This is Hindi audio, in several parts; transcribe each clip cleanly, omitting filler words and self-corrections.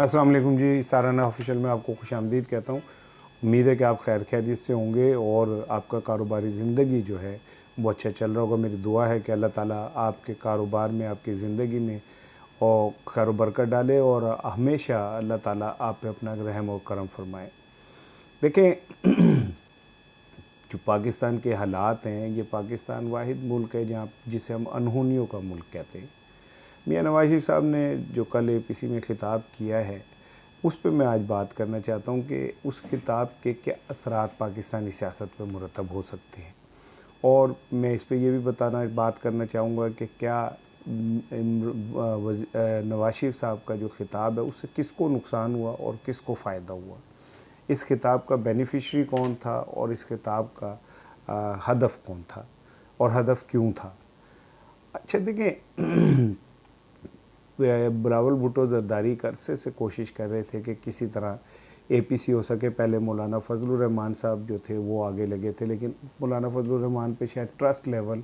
अस्सलाम वालेकुम जी, इसार राना ऑफिशियल में आपको खुशामदीद कहता हूँ। उम्मीद है कि आप खैर खैरियत से होंगे और आपका कारोबारी ज़िंदगी जो है वो अच्छा चल रहा होगा। मेरी दुआ है कि अल्लाह ताला आपके कारोबार में, आपकी ज़िंदगी में और खैर बरकत डाले और हमेशा अल्लाह ताला आप पे अपना रहम और करम फरमाए। देखें जो पाकिस्तान के हालात हैं, ये पाकिस्तान वाहिद मुल्क है जहाँ जिसे हम अनहोनियों का मुल्क कहते हैं। मियाँ नवाज शरीफ साहब ने जो कल एपीसी में ख़िताब किया है उस पर मैं आज बात करना चाहता हूँ कि उस खिताब के क्या असरात पाकिस्तानी सियासत पर मुरतब हो सकते हैं। और मैं इस पर यह भी बात करना चाहूँगा कि क्या नवाज शरीफ साहब का जो ख़िताब है उससे किसको नुकसान हुआ और किसको फ़ायदा हुआ, इस खिताब का बेनिफिशरी कौन था और इस खिताब का हदफ कौन था और हदफ क्यों था। अच्छा देखें, बिलावल भुट्टो ज़रदारी अरसे से कोशिश कर रहे थे कि किसी तरह एपीसी हो सके। पहले मौलाना फजलुर रहमान साहब जो थे वो आगे लगे थे, लेकिन मौलाना फजलुर रहमान पे शायद ट्रस्ट लेवल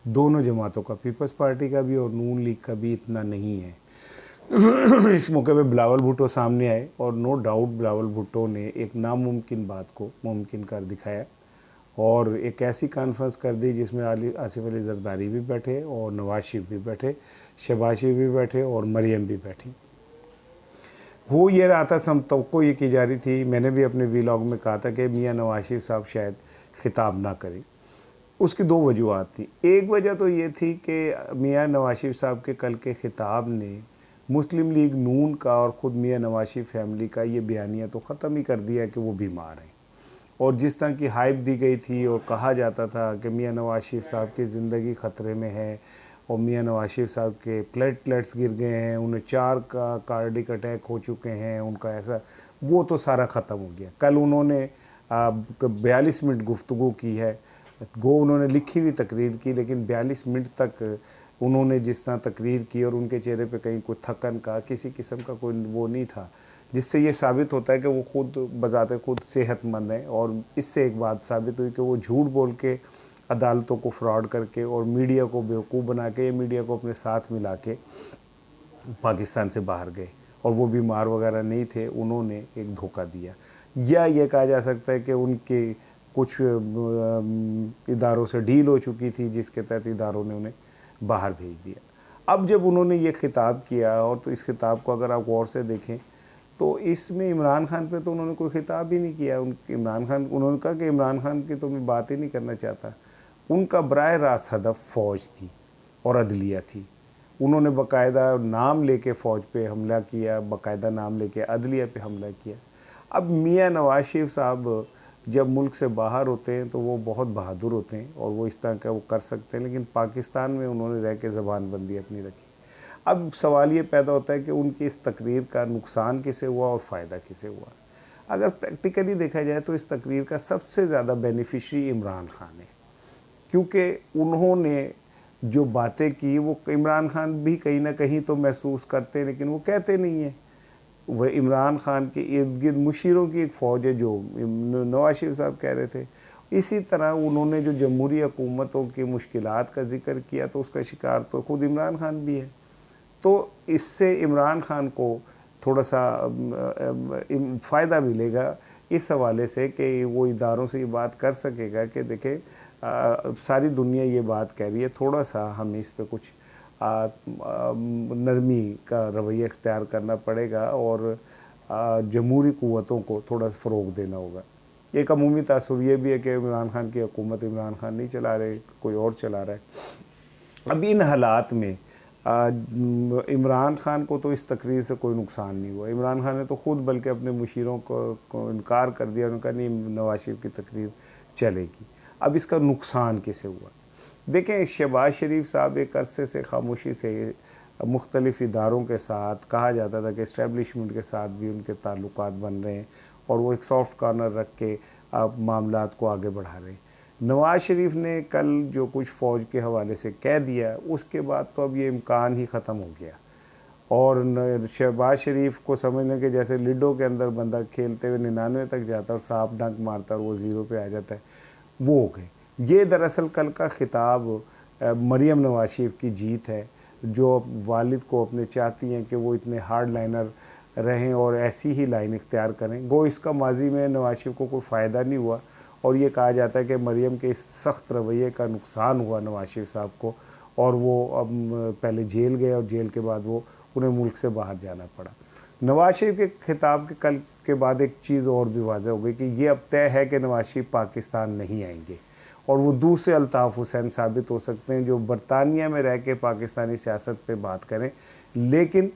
दोनों जमातों का, पीपल्स पार्टी का भी और नून लीग का भी इतना नहीं है। इस मौके पे बिलावल भुट्टो सामने आए और नो डाउट बिलावल भुट्टो ने एक नामुमकिन बात को मुमकिन कर दिखाया और एक ऐसी कॉन्फ्रेंस कर दी जिसमें आसिफ अली ज़रदारी भी बैठे और नवाज शरीफ भी बैठे, शहबाज शरीफ भी बैठे और मरियम भी बैठी। हो ये रहा था, सब तो ये की जा रही थी, मैंने भी अपने वीलॉग में कहा था कि मियाँ नवाज शरीफ साहब शायद ख़िताब ना करें। उसकी दो वजूहत थी। एक वजह तो ये थी कि मियाँ नवाज शरीफ साहब के कल के ख़िताब ने मुस्लिम लीग नून का और ख़ुद मियाँ नवाज शरीफ फैमिली का ये बयानिया तो ख़त्म ही कर दिया कि वो बीमार हैं। और जिस तरह की हाइप दी गई थी और कहा जाता था कि मियाँ नवाज शरीफ साहब की ज़िंदगी ख़तरे में है और मियाँ नवाज शरीफ साहब के प्लेटलेट्स गिर गए हैं, उन्हें 4 का कार्डिक अटैक हो चुके हैं, उनका ऐसा, वो तो सारा ख़त्म हो गया। कल उन्होंने 42 मिनट गुफ्तगू की है। गो उन्होंने लिखी हुई तकरीर की, लेकिन 42 मिनट तक उन्होंने जिस तरह तकरीर की और उनके चेहरे पे कहीं कोई थकन का, किसी किस्म का कोई वो नहीं था, जिससे ये साबित होता है कि वो खुद बज़ाते खुद सेहतमंद हैं। और इससे एक बात साबित हुई कि वो झूठ बोल के, अदालतों को फ्रॉड करके और मीडिया को बेवकूफ़ बना के, मीडिया को अपने साथ मिला के पाकिस्तान से बाहर गए और वो बीमार वगैरह नहीं थे, उन्होंने एक धोखा दिया। या ये कहा जा सकता है कि उनके कुछ इदारों से डील हो चुकी थी जिसके तहत इदारों ने उन्हें बाहर भेज दिया। अब जब उन्होंने ये ख़िताब किया, और तो इस खिताब को अगर आप गौर से देखें तो इसमें इमरान खान पे तो उन्होंने कोई ख़िताब ही नहीं किया। इमरान खान, उन्होंने कहा कि इमरान खान की तो मैं बात ही नहीं करना चाहता। उनका बराह रास्त हदफ फ़ौज थी और अदलिया थी। उन्होंने बाकायदा नाम लेके फ़ौज पे हमला किया, बाकायदा नाम लेके अदलिया पे हमला किया। अब मियाँ नवाज शरीफ साहब जब मुल्क से बाहर होते हैं तो वो बहुत बहादुर होते हैं और वो इस तरह का वो कर सकते हैं, लेकिन पाकिस्तान में उन्होंने रह के ज़बानबंदी अपनी रखी। अब सवाल ये पैदा होता है कि उनकी इस तकरीर का नुकसान किसे हुआ और फ़ायदा किसे हुआ। अगर प्रैक्टिकली देखा जाए तो इस तकरीर का सबसे ज़्यादा बेनिफिशरी इमरान खान है, क्योंकि उन्होंने जो बातें की वो इमरान खान भी कहीं ना कहीं तो महसूस करते हैं, लेकिन वो कहते नहीं हैं। वह इमरान खान के इर्द गिर्द मुशीरों की एक फ़ौज है, जो नवाज शरीफ साहब कह रहे थे। इसी तरह उन्होंने जो जमहूरी हुकूमतों की मुश्किलात का जिक्र किया तो उसका शिकार तो ख़ुद इमरान खान भी है। तो इससे इमरान खान को थोड़ा सा फ़ायदा मिलेगा इस हवाले से कि वो इदारों से ये बात कर सकेगा कि देखें सारी दुनिया ये बात कह रही है, थोड़ा सा हमें इस पे कुछ नरमी का रवैया इख्तियार करना पड़ेगा और जमहूरी क़ुव्वतों को थोड़ा फ़रोग़ देना होगा। एक अमूमी तासुर ये भी है कि इमरान खान की हुकूमत इमरान खान नहीं चला रहे, कोई और चला रहा है। अब इन हालात में इमरान खान को तो इस तकरीर से कोई नुकसान नहीं हुआ। इमरान खान ने तो ख़ुद बल्कि अपने मुशीरों को इनकार कर दिया, उन्होंने कहा नहीं नवाज शरीफ की तकरीर चलेगी। अब इसका नुकसान कैसे हुआ? देखें, शहबाज शरीफ साहब एक अरसे से खामोशी से मुख्तलिफ़ इदारों के साथ, कहा जाता था कि इस्टेब्लिशमेंट के साथ भी उनके ताल्लुकात बन रहे हैं और वो एक सॉफ्ट कॉर्नर रख के मामलात को आगे बढ़ा रहे हैं। नवाज शरीफ ने कल जो कुछ फ़ौज के हवाले से कह दिया, उसके बाद तो अब ये इम्कान ही ख़त्म हो गया। और शहबाज शरीफ को समझने के जैसे लिडो के अंदर बंदा खेलते हुए 99 तक जाता है और सांप डंक मारता है और वो 0 पे आ जाता है, वो हो गए। ये दरअसल कल का ख़िताब मरियम नवाज शरीफ की जीत है, जो वालिद को अपने चाहती हैं कि वो इतने हार्ड लाइनर रहें और ऐसी ही लाइन इख्तियार करें। गो इसका माजी में नवाज शरीफ को कोई फ़ायदा नहीं हुआ और ये कहा जाता है कि मरियम के इस सख्त रवैये का नुकसान हुआ नवाज शरीफ साहब को और वो अब पहले जेल गए और जेल के बाद वो उन्हें मुल्क से बाहर जाना पड़ा। नवाज शरीफ के खिताब के कल के बाद एक चीज़ और भी वाज़ह हो गई कि ये अब तय है कि नवाज शरीफ पाकिस्तान नहीं आएंगे और वो दूसरे अल्ताफ़ हुसैन साबित हो सकते हैं जो बरतानिया में रह के पाकिस्तानी सियासत पे बात करें। लेकिन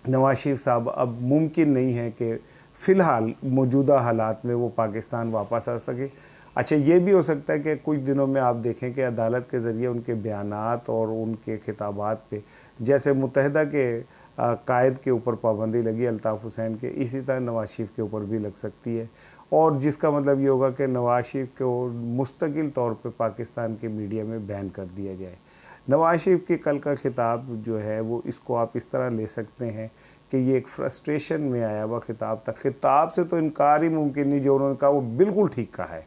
नवाज शरीफ साहब अब मुमकिन नहीं है कि फ़िलहाल मौजूदा हालात में वो पाकिस्तान वापस आ सके। अच्छा, ये भी हो सकता है कि कुछ दिनों में आप देखें कि अदालत के ज़रिए उनके बयानात और उनके खिताबात पे जैसे मुत्तहिदा के कायद के ऊपर पाबंदी लगी अल्ताफ़ हुसैन के, इसी तरह नवाज शरीफ के ऊपर भी लग सकती है और जिसका मतलब ये होगा कि नवाज शरीफ को मुस्तकिल तौर पे पाकिस्तान के मीडिया में बैन कर दिया जाए। नवाज शरीफ के कल का खिताब जो है वो इसको आप इस तरह ले सकते हैं कि ये एक फ्रस्ट्रेशन में आया हुआ खिताब था। खिताब से तो इनकार ही मुमकिन नहीं, जो उन्होंने कहा वो बिल्कुल ठीक कहा है,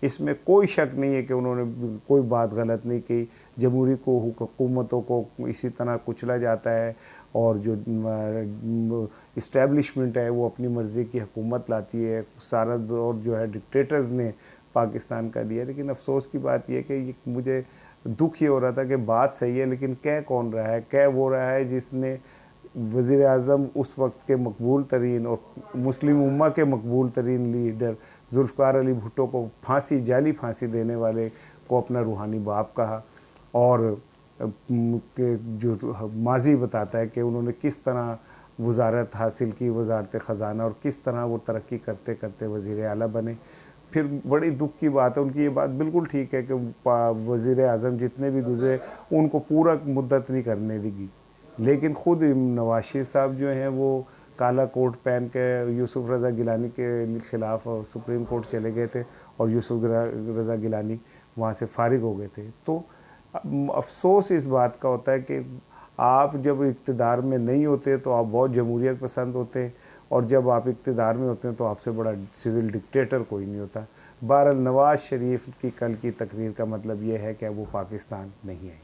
इसमें कोई शक नहीं है कि उन्होंने कोई बात गलत नहीं की। जमहूरी को हुकूमतों को इसी तरह कुचला जाता है और जो इस्टेब्लिशमेंट है वो अपनी मर्ज़ी की हुकूमत लाती है। सारा दौर जो है डिक्टेटर्स ने पाकिस्तान का दिया। लेकिन अफसोस की बात यह कि मुझे दुख ये हो रहा था कि बात सही है लेकिन कह कौन रहा है? कह वो रहा है जिसने वज़ीर आज़म उस वक्त के मकबूल तरीन और मुस्लिम उम्मा के मकबूल तरीन लीडर जुल्फ़िकार अली भुट्टो को फांसी, जाली फांसी देने वाले को अपना रूहानी बाप कहा और जो माजी बताता है कि उन्होंने किस तरह वजारत हासिल की, वजारत ख़जाना, और किस तरह वो तरक्की करते करते वज़ीर आला बने। फिर बड़ी दुख की बात है, उनकी ये बात बिल्कुल ठीक है कि वज़ीर आज़म जितने भी गुजरे उनको पूरा मुद्दत नहीं करने देगी, लेकिन ख़ुद नवाज शरीफ साहब जो हैं वो काला कोट पहन के यूसुफ रज़ा गिलानी के ख़िलाफ़ सुप्रीम कोर्ट चले गए थे और यूसुफ रज़ा गिलानी वहाँ से फ़ारिग हो गए थे। तो अफसोस इस बात का होता है कि आप जब इक़्तिदार में नहीं होते तो आप बहुत जमहूरियत पसंद होते हैं और जब आप इक़्तिदार में होते हैं तो आपसे बड़ा सिविल डिक्टेटर कोई नहीं होता। बहरहाल नवाज शरीफ की कल की तकरीर का मतलब ये है कि वो पाकिस्तान नहीं है।